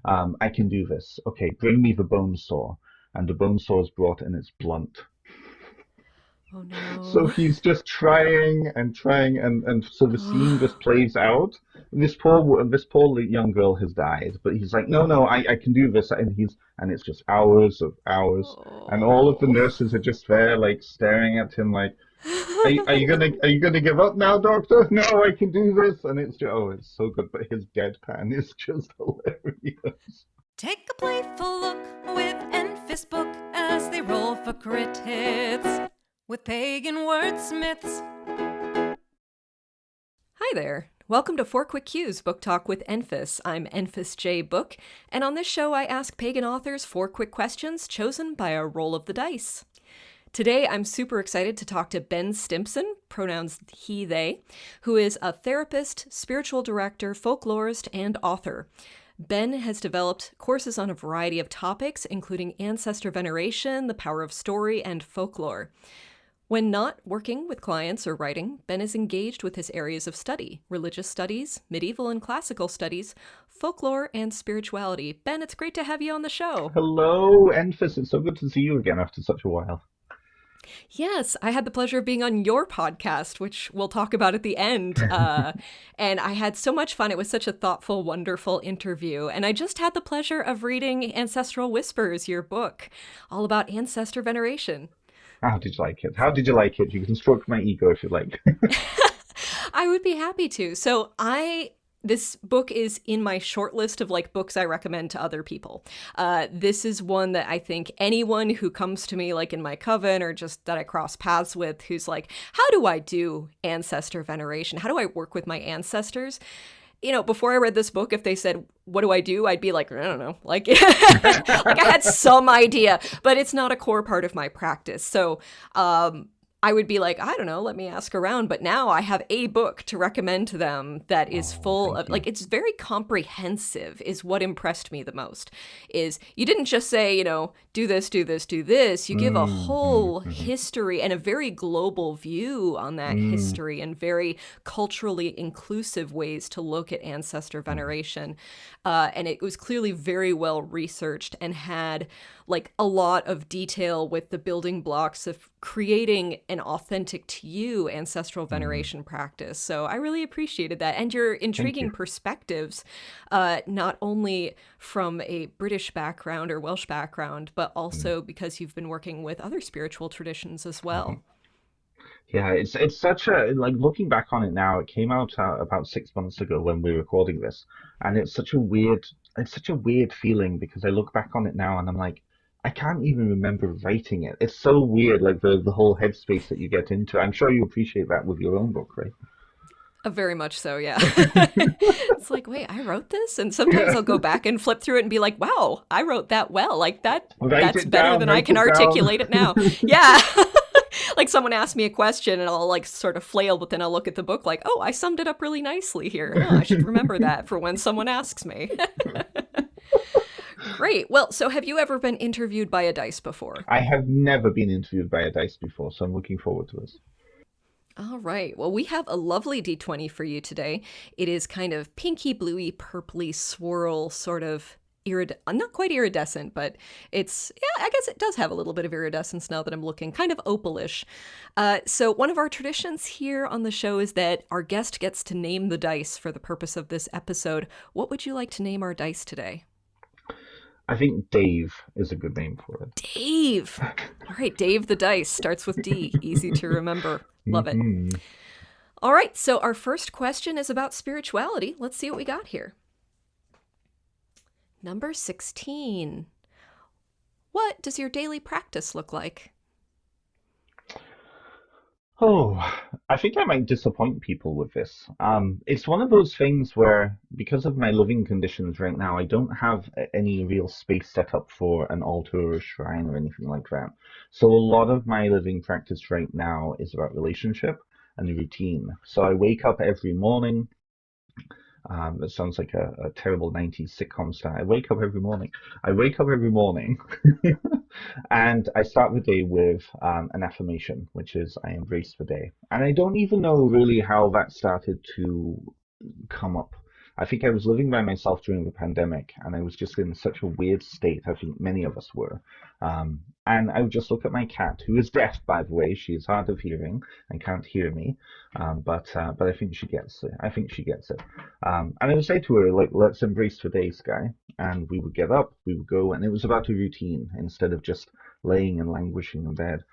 I can do this. Okay, bring me the bone saw. And the bone saw is brought and it's blunt. Oh So no. he's just trying and trying, and so the scene just plays out. This poor young girl has died, but he's like, no, no, I can do this, and it's just hours of hours, and all of the Oh. nurses are just there, like staring at him, like, are you gonna give up now, doctor? No, I can do this, and it's so good, but his deadpan is just hilarious. Take a playful look with Enfys Book as they roll for crit hits with pagan wordsmiths. Hi there. Welcome to 4 Quick Cues Book Talk with Enfys. I'm Enfys J. Book, and on this show I ask pagan authors 4 quick questions chosen by a roll of the dice. Today I'm super excited to talk to Ben Stimpson, pronouns he, they, who is a therapist, spiritual director, folklorist, and author. Ben has developed courses on a variety of topics, including ancestor veneration, the power of story, and folklore. When not working with clients or writing, Ben is engaged with his areas of study: religious studies, medieval and classical studies, folklore, and spirituality. Ben, it's great to have you on the show. Hello, Enfys. It's so good to see you again after such a while. Yes, I had the pleasure of being on your podcast, which we'll talk about at the end. And I had so much fun. It was such a thoughtful, wonderful interview. And I just had the pleasure of reading Ancestral Whispers, your book, all about ancestor veneration. How did you like it? How did you like it? You can stroke my ego if you like. I would be happy to. This book is in my short list of books I recommend to other people. This is one that I think anyone who comes to me in my coven or just that I cross paths with who's like, how do I do ancestor veneration? How do I work with my ancestors? Before I read this book, if they said, what do I do? I'd be like, I don't know. I had some idea, but it's not a core part of my practice. So, I would be like, I don't know, let me ask around. But now I have a book to recommend to them that is Oh, full thank of, you. it's very comprehensive, is what impressed me the most. Is you didn't just say, do this, do this, do this. You give a Mm, mm, whole mm, history and a very global view on that mm, history and very culturally inclusive ways to look at ancestor mm, veneration. And it was clearly very well researched and had a lot of detail with the building blocks of creating an authentic to you ancestral mm. veneration practice. So I really appreciated that. And your Thank you. intriguing perspectives, not only from a British background or Welsh background, but Mm, also because you've been working with other spiritual traditions as mhm. well. Yeah, it's such a looking back on it now. It came out about 6 months ago when we were recording this, and it's such a weird feeling because I look back on it now and I'm like, I can't even remember writing it. It's so weird, like the whole headspace that you get into. I'm sure you appreciate that with your own book, right? Very much so, yeah. It's like, wait, I wrote this? And sometimes I'll go back and flip through it and be like, wow, I wrote that well. Write That's it better down, than I write can it down. articulate it now. Yeah. Someone asks me a question and I'll sort of flail, but then I'll look at the book like, oh, I summed it up really nicely here. Oh, I should remember that for when someone asks me. Great. Well, so have you ever been interviewed by a dice before? I have never been interviewed by a dice before, so I'm looking forward to this. All right. Well, we have a lovely D20 for you today. It is kind of pinky, bluey, purpley swirl, sort of not quite iridescent, but yeah, I guess it does have a little bit of iridescence now that I'm looking, kind of opalish. So, one of our traditions here on the show is that our guest gets to name the dice for the purpose of this episode. What would you like to name our dice today? I think Dave is a good name for Dave. All right, Dave the dice starts with D. Easy to remember. Love it. it. All right, so our first question is about spirituality. Let's see what we got here. Number 16. What does your daily practice look like? Oh, I think I might disappoint people with this. It's one of those things where, because of my living conditions right now, I don't have any real space set up for an altar or a shrine or anything like that. So a lot of my living practice right now is about relationship and routine. So I wake up every morning. That sounds like a terrible 90s sitcom star. I wake up every morning. I wake up every morning and I start the day with an affirmation, which is I embrace the day. And I don't even know really how that started to come up. I think I was living by myself during the pandemic, and I was just in such a weird state. I think many of us were. And I would just look at my cat, who is deaf, by the way. She is hard of hearing and can't hear me, but I think she gets it. I think she gets it. And I would say to her, like, let's embrace the day, Sky. And we would get up, we would go, and it was about a routine instead of just laying and languishing in bed.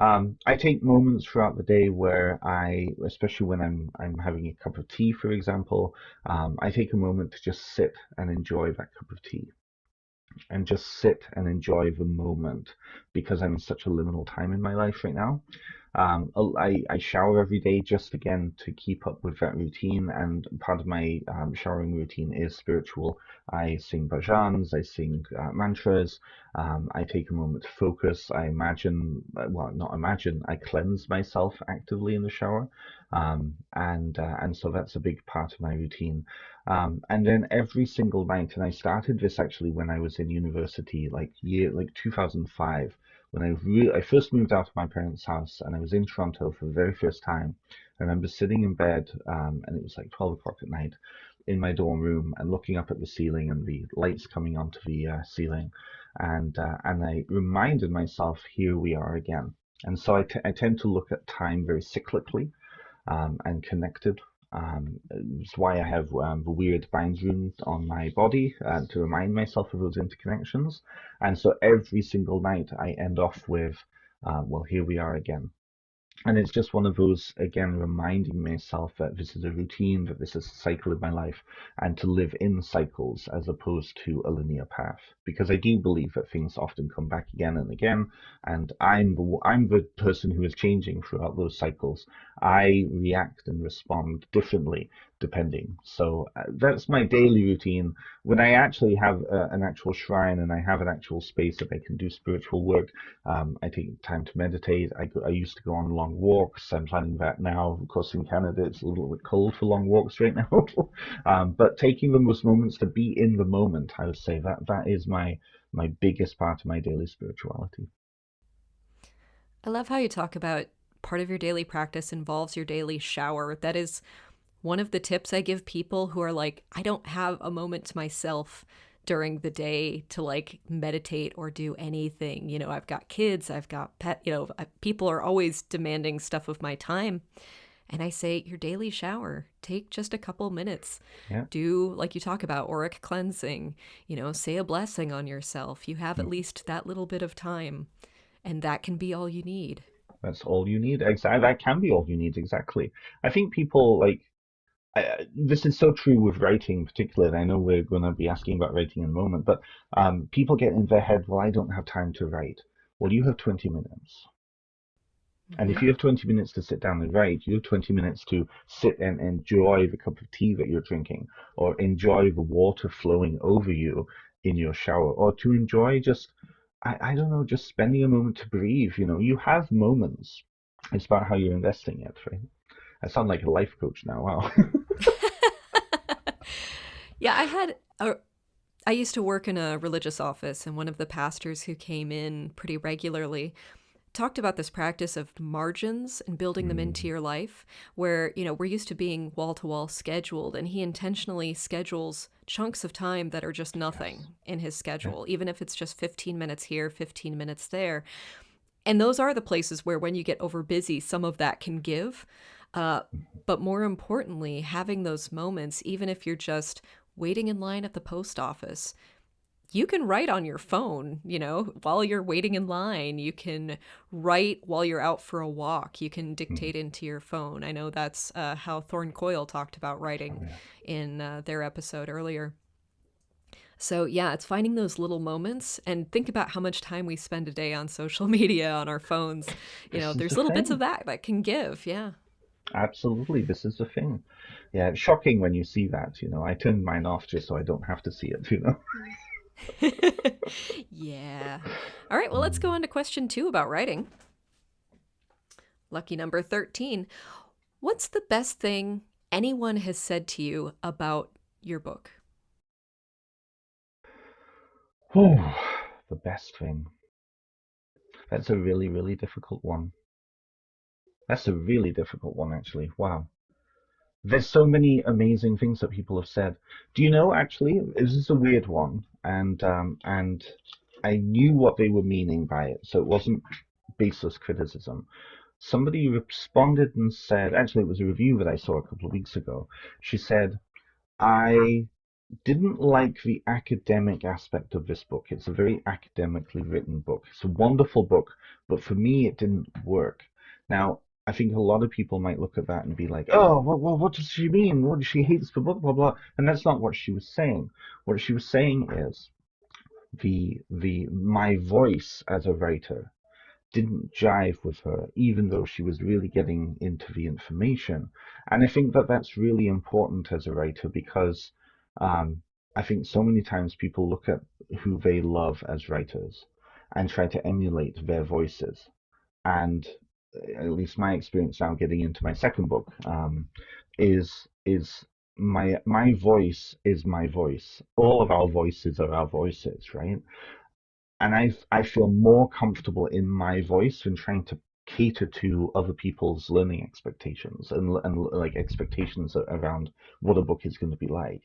I take moments throughout the day where especially when I'm having a cup of tea, for example, I take a moment to just sit and enjoy that cup of tea and just sit and enjoy the moment because I'm in such a liminal time in my life right now. I shower every day just again to keep up with that routine, and part of my showering routine is spiritual. I sing bhajans, I sing mantras, I take a moment to focus. I imagine, well, not imagine, I cleanse myself actively in the shower, and so that's a big part of my routine. And then every single night, and I started this actually when I was in university, like 2005, when I first moved out of my parents' house and I was in Toronto for the very first time. I remember sitting in bed, and it was like 12 o'clock at night in my dorm room and looking up at the ceiling and the lights coming onto the ceiling, and I reminded myself, here we are again. And so I tend to look at time very cyclically, and connected. It's why I have the weird binds runes on my body, to remind myself of those interconnections. And so every single night I end off with, well, here we are again. And it's just one of those, again, reminding myself that this is a routine, that this is a cycle of my life, and to live in cycles as opposed to a linear path. Because I do believe that things often come back again and again, and I'm the person who is changing throughout those cycles. I react and respond differently depending. So that's my daily routine. When I actually have an actual shrine and I have an actual space that I can do spiritual work, I take time to meditate. I used to go on long walks. I'm planning that now. Of course, in Canada, it's a little bit cold for long walks right now. But taking those moments to be in the moment, I would say that is my biggest part of my daily spirituality. I love how you talk about part of your daily practice involves your daily shower. That is one of the tips I give people who are like, I don't have a moment to myself during the day to like meditate or do anything. You know, I've got kids, I've got people are always demanding stuff of my time. And I say, your daily shower, take just a couple minutes. Yeah. Do, like you talk about, auric cleansing, say a blessing on yourself. You have at least that little bit of time, and that can be all you need. That's all you need. Exactly. That can be all you need. Exactly. I think people like this is so true with writing, particularly. I know we're going to be asking about writing in a moment, but people get in their head, well, I don't have time to write. Well, you have 20 minutes. And Mm-hmm. if you have 20 minutes to sit down and write, you have 20 minutes to sit and enjoy the cup of tea that you're drinking, or enjoy the water flowing over you in your shower, or to enjoy just, I don't know, just spending a moment to breathe. You have moments. It's about how you're investing it, right? I sound like a life coach now. Wow. Yeah, I used to work in a religious office, and one of the pastors who came in pretty regularly talked about this practice of margins and building them into Mm, your life, where, we're used to being wall to wall scheduled, and he intentionally schedules chunks of time that are just yes. nothing in his Yeah. schedule, even if it's just 15 minutes here, 15 minutes there. And those are the places where, when you get over busy, some of that can give. Uh, but more importantly, having those moments, even if you're just waiting in line at the post office, you can write on your phone, while you're waiting in line. You can write while you're out for a walk. You can Mm, dictate into your phone. I know that's how Thorn Coyle talked about oh, writing yeah. in their episode earlier. So, yeah, it's finding those little moments, and think about how much time we spend a day on social media, on our phones. This is the There's little bits of thing. that can give. Yeah. Absolutely, this is the thing. Yeah, it's shocking when you see that. I turned mine off just so I don't have to see it. Yeah. All right, well, let's go Mm. on to question 2 about writing. Lucky number 13. What's the best thing anyone has said to you about your book? Oh, the best thing. That's a really, really difficult one. That's a really difficult one, actually. Wow. there's so many amazing things that people have said. Do you know, actually, this is a weird one, and I knew what they were meaning by it, so it wasn't baseless criticism. Somebody responded and said, actually, it was a review that I saw a couple of weeks ago. She said, I didn't like the academic aspect of this book. It's a very academically written book. It's a wonderful book, but for me, it didn't work. Now, I think a lot of people might look at that and be like, "Oh, what does she mean? What she hates the book, blah blah." And that's not what she was saying. What she was saying is the my voice as a writer didn't jive with her, even though she was really getting into the information. And I think that that's really important as a writer because um, I think so many times people look at who they love as writers and try to emulate their voices. And at least my experience now getting into my second book is my voice is my voice. All of our voices are our voices, right? And I feel more comfortable in my voice than trying to cater to other people's learning expectations and like expectations around what a book is going to be like.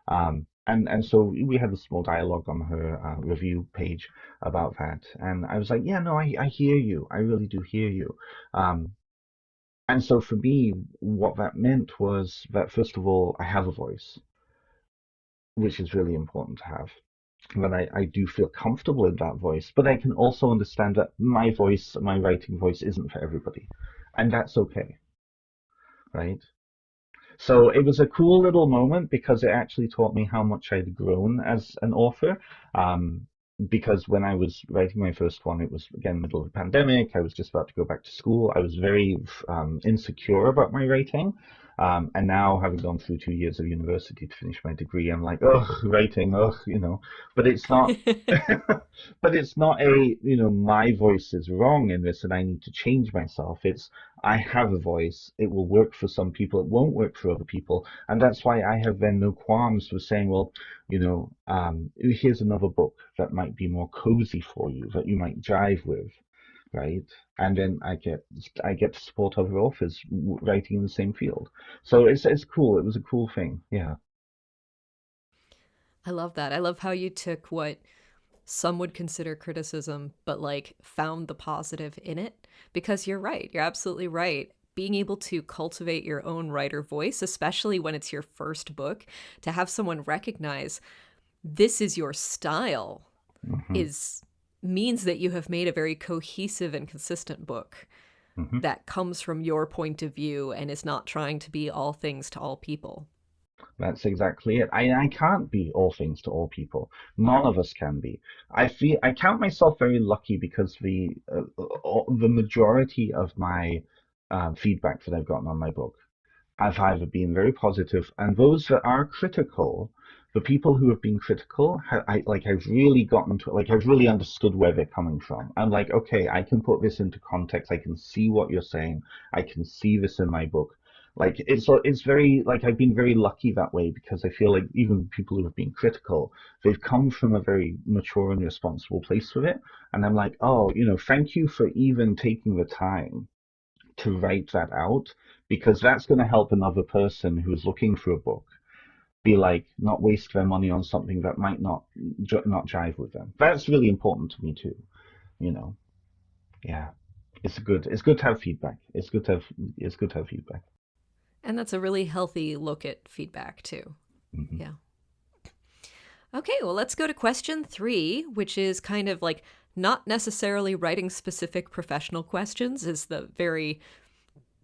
And so we had a small dialogue on her review page about that, and I was like, yeah, no, I hear you, I really do hear you. Um, and so for me, what that meant was that first of all, I have a voice, which is really important to have. That I do feel comfortable in that voice, but I can also understand that my voice, my writing voice, isn't for everybody, and that's okay, right? So it was a cool little moment because it actually taught me how much I'd grown as an author. Um, because when I was writing my first one, it was again middle of the pandemic. I was just about to go back to school. I was very insecure about my writing. And now, having gone through 2 years of university to finish my degree, I'm like, oh, writing, oh, you know. But it's not. But it's not a, my voice is wrong in this, and I need to change myself. It's I have a voice. It will work for some people. It won't work for other people. And that's why I have then no qualms with saying, well, here's another book that might be more cozy for you, that you might jive with, right? And then I get to support other authors writing in the same field. So it's cool. It was a cool thing. Yeah. I love that. I love how you took what some would consider criticism, but like found the positive in it. Because you're right. You're absolutely right. Being able to cultivate your own writer voice, especially when it's your first book, to have someone recognize this is your style Hmm. is means that you have made a very cohesive and consistent book Hmm. that comes from your point of view and is not trying to be all things to all people. That's exactly it. I can't be all things to all people. None of us can be. I count myself very lucky because the majority of my feedback that I've gotten on my book have either been very positive, and those that are critical, the people who have been critical, I've really gotten to, like, I've really understood where they're coming from. I'm like, okay, I can put this into context. I can see what you're saying. I can see this in my book. Like, it's very, like, I've been very lucky that way because I feel like even people who have been critical, they've come from a very mature and responsible place with it. And I'm like, oh, thank you for even taking the time to write that out because that's going to help another person who's looking for a book be like not waste their money on something that might not jive with them. That's really important to me too. You know, yeah, it's good to have feedback. It's good to have feedback. And that's a really healthy look at feedback, too. Hmm. Yeah. Okay, well, let's go to question 3, which is kind of like not necessarily writing specific professional questions, is the very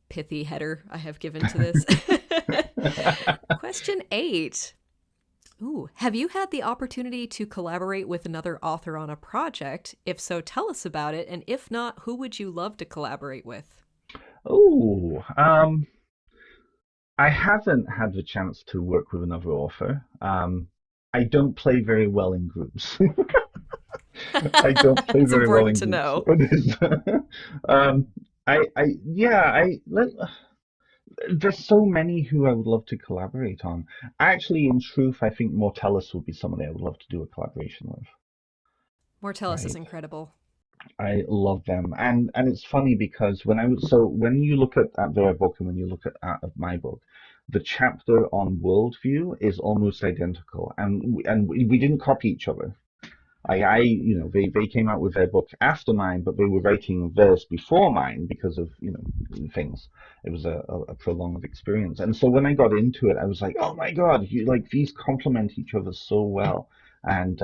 pithy header I have given to this. Question 8. Ooh, have you had the opportunity to collaborate with another author on a project? If so, tell us about it. And if not, who would you love to collaborate with? Oh, I haven't had the chance to work with another author. I don't play very well in groups. I don't play It's very well important in to groups. know. um, yeah, there's so many who I would love to collaborate on. Actually, in truth, I think Mortellus would be somebody I would love to do a collaboration with. Mortellus is Right? incredible. I love them, and it's funny because when you look at their book and when you look at my book, the chapter on worldview is almost identical, and we didn't copy each other. They came out with their book after mine, but they were writing theirs before mine because of, things. It was a prolonged experience. And so when I got into it, I was like, oh my God, these complement each other so well. And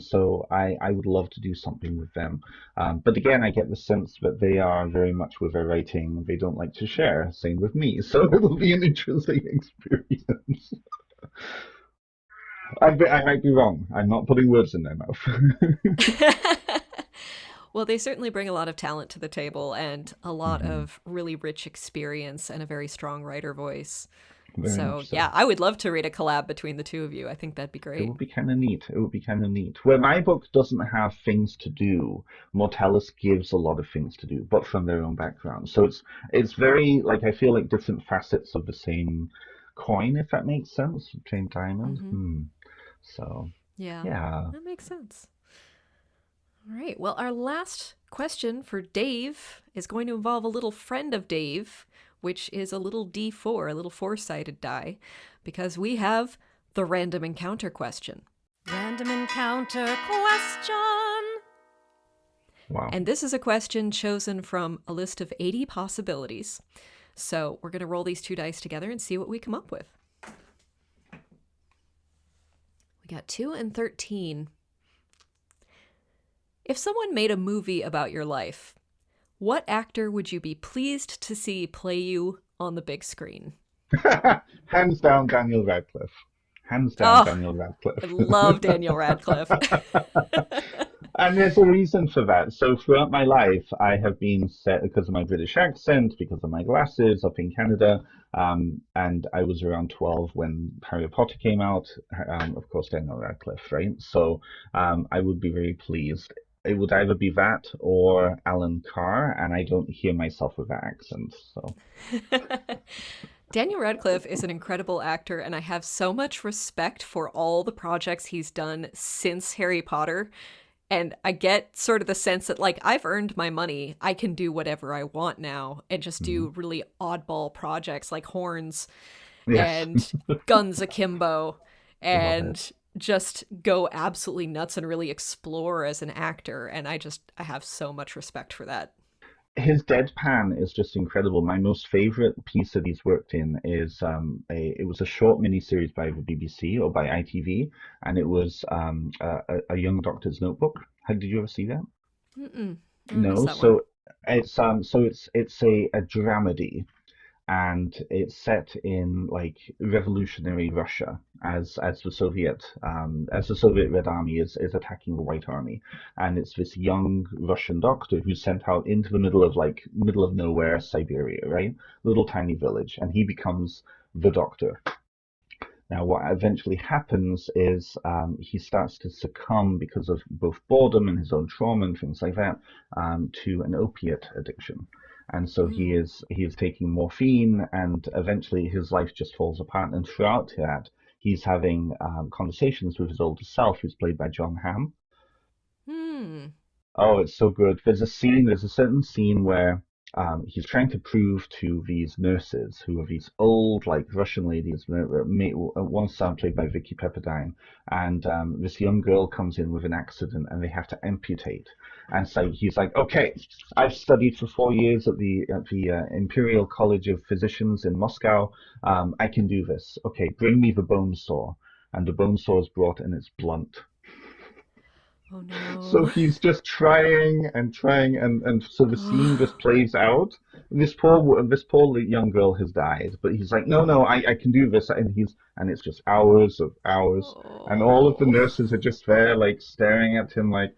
so I would love to do something with them. But again, I get the sense that they are very much with their writing. They don't like to share. Same with me. So it'll be an interesting experience. I might be wrong. I'm not putting words in their mouth. Well, they certainly bring a lot of talent to the table and a lot Hmm. of really rich experience and a very strong writer voice. Very So, much so. yeah, I would love to read a collab between the two of you. I think that'd be It great. would be kind of neat. It would be kind of neat. Where my book doesn't have things to do, Mortellus gives a lot of things to do, but from their own background. So it's very like I feel like different facets of the same coin, if that makes sense. Same diamond. Mm-hmm. Hmm. So Yeah, yeah. that makes sense. All right. Well, our last question for Dave is going to involve a little friend of Dave, which is a little D4, a little four-sided die, because we have the random encounter question. Random encounter question. Wow. And this is a question chosen from a list of 80 possibilities. So we're going to roll these two dice together and see what we come up with. We got 2 and 13. If someone made a movie about your life, what actor would you be pleased to see play you on the big screen? Hands down, Daniel Radcliffe. Hands down, Oh, Daniel I Radcliffe. love Daniel Radcliffe. And there's a reason for that. So throughout my life, I have been set because of my British accent, because of my glasses up in Canada, and I was around 12 when Harry Potter came out. Of course, Daniel Radcliffe, right? So I would be very pleased. It would either be that or Alan Carr, and I don't hear myself with that accent. So Daniel Radcliffe is an incredible actor, and I have so much respect for all the projects he's done since Harry Potter. And I get sort of the sense that, like, I've earned my money. I can do whatever I want now and just mhm. do really oddball projects like Horns Yes, and Guns Akimbo love it. and just go absolutely nuts and really explore as an actor. And I have so much respect for that. His deadpan is just incredible. My most favorite piece that he's worked in is it was a short miniseries by the BBC or by ITV, and it was a young doctor's notebook. Did you ever see that? Mm-mm. I missed No. that one. So it's a dramedy, and it's set in like revolutionary Russia as the Soviet Red Army is attacking the White Army, and it's this young Russian doctor who's sent out into the middle of nowhere, Siberia, right, little tiny village, and he becomes the doctor. Now, what eventually happens is he starts to succumb because of both boredom and his own trauma and things like that to an opiate addiction. And so Mm. he is taking morphine, and eventually his life just falls apart. And throughout that, he's having conversations with his older self, who's played by John Hamm. Hmm. Oh, it's so good. There's a certain scene where he's trying to prove to these nurses, who are these old, like Russian ladies, one son played by Vicky Pepperdine, and this young girl comes in with an accident, and they have to amputate. And so he's like, "Okay, I've studied for 4 years at the Imperial College of Physicians in Moscow. I can do this. Okay, bring me the bone saw." And the bone saw is brought, and it's blunt. Oh So no. he's just trying and trying, and so the scene just plays out. This poor young girl has died, but he's like, no, no, I can do this, and it's just hours of hours, and all of the Oh. nurses are just there, like staring at him, like,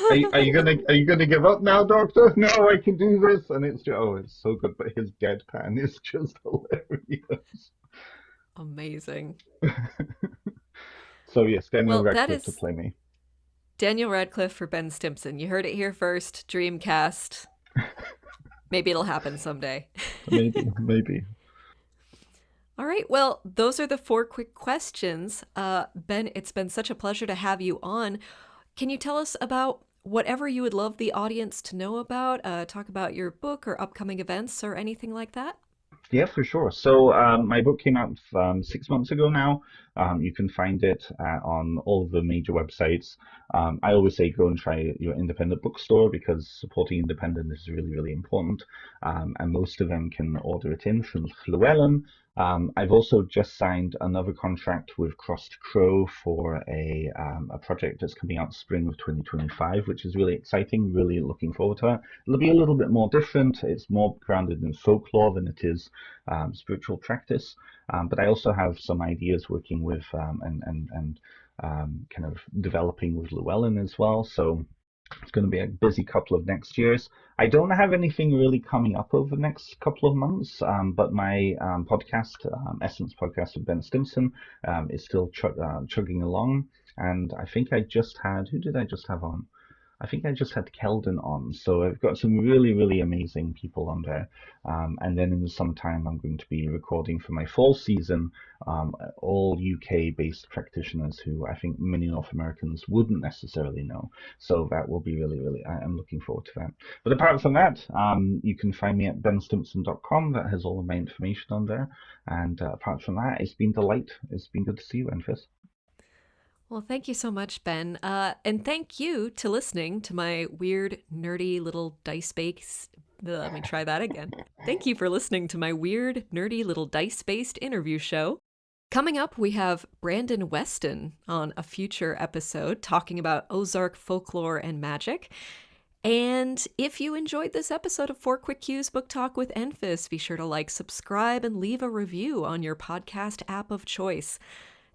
are you gonna give up now, doctor? No, I can do this, and it's just, oh, it's so good, but his deadpan is just hilarious. Amazing. So yes, Daniel Well, that Radcliffe to is play me. Daniel Radcliffe for Ben Stimpson. You heard it here first. Dreamcast. Maybe it'll happen someday. Maybe, maybe. All right. Well, those are the four quick questions. Ben, it's been such a pleasure to have you on. Can you tell us about whatever you would love the audience to know about? Talk about your book or upcoming events or anything like that? Yeah, for sure. So my book came out 6 months ago now. You can find it on all of the major websites. I always say go and try your independent bookstore because supporting independent is really, really important. And most of them can order it in from Llewellyn. I've also just signed another contract with Crossed Crow for a project that's coming out spring of 2025, which is really exciting. Really looking forward to it. It'll be a little bit more different. It's more grounded in folklore than it is spiritual practice. But I also have some ideas working with and kind of developing with Llewellyn as well. So it's going to be a busy couple of next years. I don't have anything really coming up over the next couple of months, but my podcast, Essence podcast with Ben Stimpson, is still chugging along. And I think I just had, who did I just have on? I think I just had Keldon on, so I've got some really, really amazing people on there. And then in the summertime, I'm going to be recording for my fall season, all UK-based practitioners who I think many North Americans wouldn't necessarily know. So that will be really, really, I'm looking forward to that. But apart from that, you can find me at benstimpson.com. That has all of my information on there. And apart from that, it's been a delight. It's been good to see you, Enfys. Well, thank you so much, Ben. And thank you to listening to my weird, nerdy little dice-based. Let me try that again. Thank you for listening to my weird, nerdy little dice-based interview show. Coming up, we have Brandon Weston on a future episode talking about Ozark folklore and magic. And if you enjoyed this episode of 4 Quick Cues Book Talk with Enfys, be sure to like, subscribe, and leave a review on your podcast app of choice.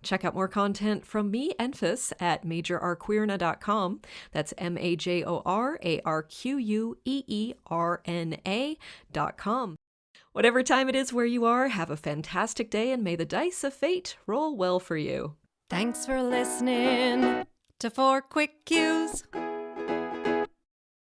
Check out more content from me, Enfys, at majorarqueerna.com. That's majorarqueerna.com. Whatever time it is where you are, have a fantastic day and may the dice of fate roll well for you. Thanks for listening to 4 Quick Cues.